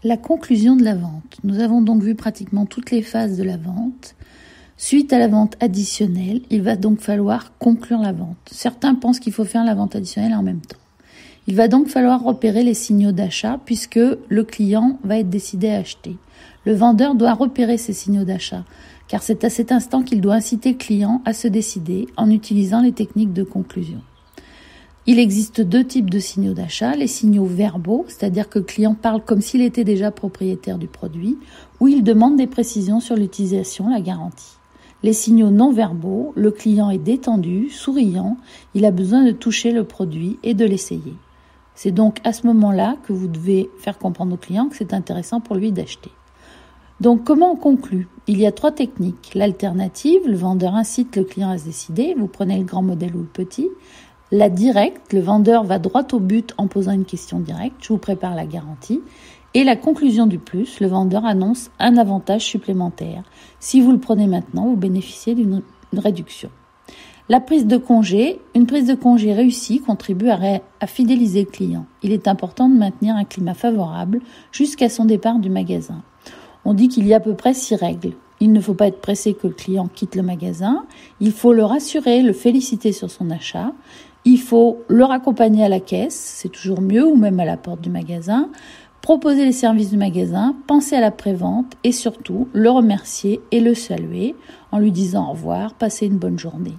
La conclusion de la vente. Nous avons donc vu pratiquement toutes les phases de la vente. Suite à la vente additionnelle, il va donc falloir conclure la vente. Certains pensent qu'il faut faire la vente additionnelle en même temps. Il va donc falloir repérer les signaux d'achat puisque le client va être décidé à acheter. Le vendeur doit repérer ces signaux d'achat car c'est à cet instant qu'il doit inciter le client à se décider en utilisant les techniques de conclusion. Il existe deux types de signaux d'achat, les signaux verbaux, c'est-à-dire que le client parle comme s'il était déjà propriétaire du produit, ou il demande des précisions sur l'utilisation, la garantie. Les signaux non verbaux, le client est détendu, souriant, il a besoin de toucher le produit et de l'essayer. C'est donc à ce moment-là que vous devez faire comprendre au client que c'est intéressant pour lui d'acheter. Donc comment on conclut ? Il y a 3 techniques. L'alternative, le vendeur incite le client à se décider, vous prenez le grand modèle ou le petit. La directe, le vendeur va droit au but en posant une question directe, je vous prépare la garantie. Et la conclusion du plus, le vendeur annonce un avantage supplémentaire. Si vous le prenez maintenant, vous bénéficiez d'une réduction. La prise de congé, une prise de congé réussie contribue à fidéliser le client. Il est important de maintenir un climat favorable jusqu'à son départ du magasin. On dit qu'il y a à peu près 6 règles. Il ne faut pas être pressé que le client quitte le magasin. Il faut le rassurer, le féliciter sur son achat. Il faut le raccompagner à la caisse, c'est toujours mieux, ou même à la porte du magasin. Proposer les services du magasin, penser à la prévente et surtout le remercier et le saluer en lui disant au revoir, passez une bonne journée.